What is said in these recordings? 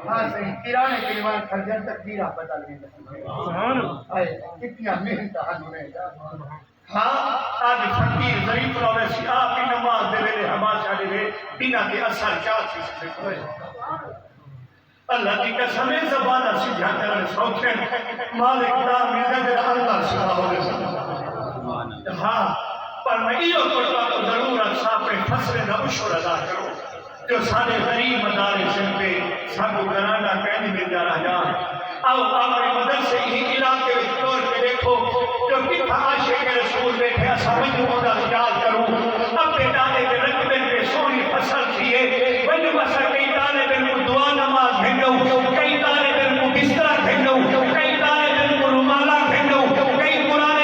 ہاں صحیح کرانے کے لیے خرچہ تقدیرہ بدل گئی سبحان اللہ کتنی محنت ہنونے ہاں آج فقیر ضعیف روے سی آپ کی نماز دے ویلے ہماشا دے ویلے بنا کے اثر کیا چیز سے کوئی اللہ کی قسم زبانہ سیدھا کرنے سوچیں مالک دا مدد اللہ سبحانہ ہوگے ہاں پر میں یہ تو ضرور اچھا اپنے فصل نہ اشور ادا کروں جو سارے غریب مدارس پہ سب گرانا کہنے مل جا رہا آؤ اپنے مدرسے ہی علاقے میں طور پہ دیکھو جو کتنا عاشق رسول بیٹھے سمجھوں کا خیال کروں اپنے ڈالے کے رقبے پہ سونی فصل کیے وجہ مسئلہ کئی طالب علم کو دعا نماز بھیجو کئی طالب علم کو بستر بھیجو کئی طالب علم کو رومالہ بھیجو کئی قرآن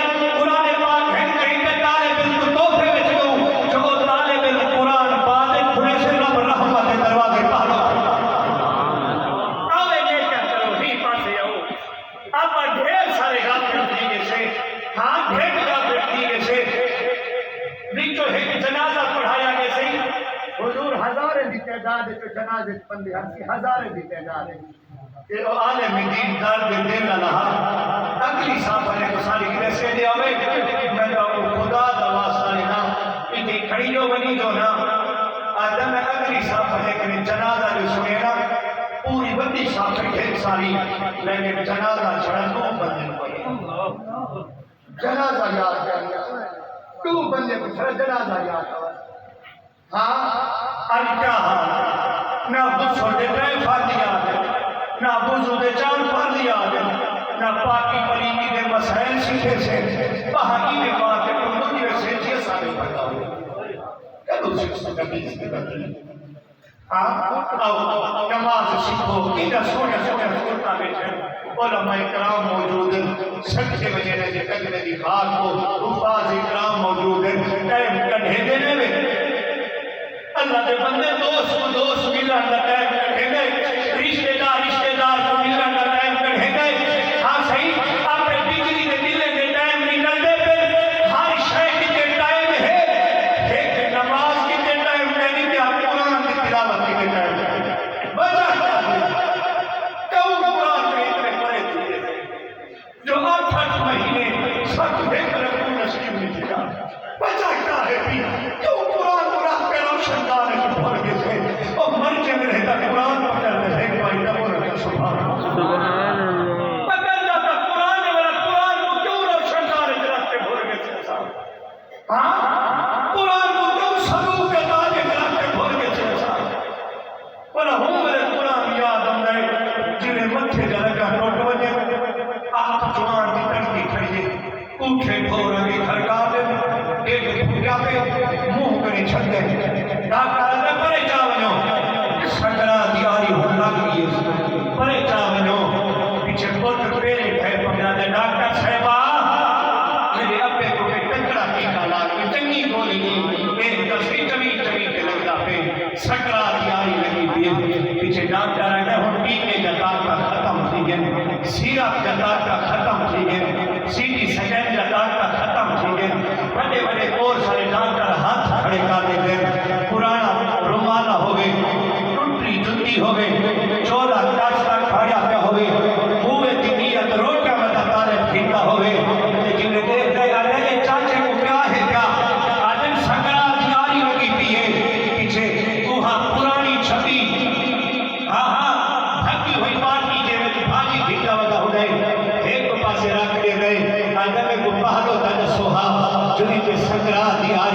پاک بھیج کئی طالب علم کو تحفے بھیجو جو طالب علم قرآن پاک کھلے سے رب رحمت دروازے پالا آوے یہ کیا کرو ہی پاسے آؤ آپ ڈھیر سارے غافل دیگے سے ہاں ڈھیر غافل دیگے سے ویچو ایک جنازہ پڑھایا گئے سے حضور ہزاریں بھی تعداد ہے جو جنازے بندے ہنسی ہزاریں بھی تعداد ہے کہ عالم دین درد دل اللہ اگلی صاحب کو ساری کیسے دے آوے میں تو خدا دوا ساری نا اتنی کھڑی جو بنی جو نا آدم اگلی صاحب کہ جنازہ جو سنے نا پوری بندی صاحب ہے ساری لیکن جنازہ چھڑا دو بندے کو جنازہ یاد کرنا دو بندے کو چھڑا جنازہ یاد کرنا ہاں کیا حال نہ بسو دے ڈرائے فاتی آدھے نہ بزو دے چار فاتی آدھے نہ پاکی پلیگی دے مسائل سیکھے سے پہاکی دے بات ہے کندو دیوے سے جیسے سارے پڑھا ہوئے کدو سکسو کبھی اس کے بکی آؤ نماز سکھو ایدہ سوڑیا سکتا بیٹھے علماء اکرام موجود ہیں سکتے وجہ رہے کجنے دی خاک کو حفاظ اکرام موجود ہیں ٹائم کڑھے دینے میں اللہ دے بندے دوست ملن کا ٹائم کڑھے گئے رشتہ دار کو ملن کا ٹائم کڑھے گئے ہاں صحیح اپنے بجلی دے دلے دے ٹائم نکل دے پھر ہر شے کی دے ٹائم ہے ایک نماز کی دے ٹائم نہیں کہ آپ قرآن کی تلاوت کی دے ٹائم وجہ کیا ہے کیوں قرآن میں اتنے پڑے دیئے جو 8 مہینے سب دیکھ رکھوں نصیب نہیں دیا وجہ کیا ہے بھی کیوں قرآن پہ روشن دانے کی بھولگے سے اور مرچے میں رہتا قرآن پکڑ میں ہے کوئی نبو رکھا سبحان پکڑ جاتا قرآن والا قرآن کو کیوں روشن دانے کے رکھتے بھولگے سے صاحب ہاں قرآن کو کیوں صدوق کے دانے کے رکھتے بھولگے سے صاحب بڑا ہوں میرے قرآن یاد ہم رہے جنہیں متھے جلگا ٹوٹ وجہ آپ جوان کی تڑکی کھڑیے اٹھے بھورنگی کھڑکا دے ایک بھوٹیا پہ منہ کرے چھڑ دے ڈاکٹر نے پرے چاونو سکرا دیاری ہو لگی پرے چاونو پیچھے پوٹ پیرے پھر پکڑا دے ڈاکٹر صاحبہ میرے ابے کو پہ ٹکڑا ٹیکا لاگی چنگی گولی دی ایک دستی چمی کے لگتا پہ سکرا دیاری لگی پیچھے ڈاکٹر ہے ہوں ٹیکے جتا کا ختم تھی گئے سیرپ جتا کا ختم تھی گئے سیٹی سیکنڈ جتا کا ختم تھی گئے بڑے بڑے اور سارے ڈاکٹر ہاتھ کھڑے کر دیتے پرانا رومالہ ہوئے ٹوٹری جتی ہوئے 14 کاشتہ کھڑیا پہ ہوئے ہوئے تنیت روٹ کا مدد طالب پھیٹا ہوئے لیکن دیکھ گئے آلے چاچے کو کیا ہے کیا آدم سکرا دیاری لگی پیئے پیچھے کوہاں پرانی چھپی بھگی ہوئی پارٹی جے میں بھاگی بھیٹا وگا ہو گئے ایک پاسے رکھ لے گئے آدم کو پہلو تجھ سوہا جنہی پہ سکرا دیاری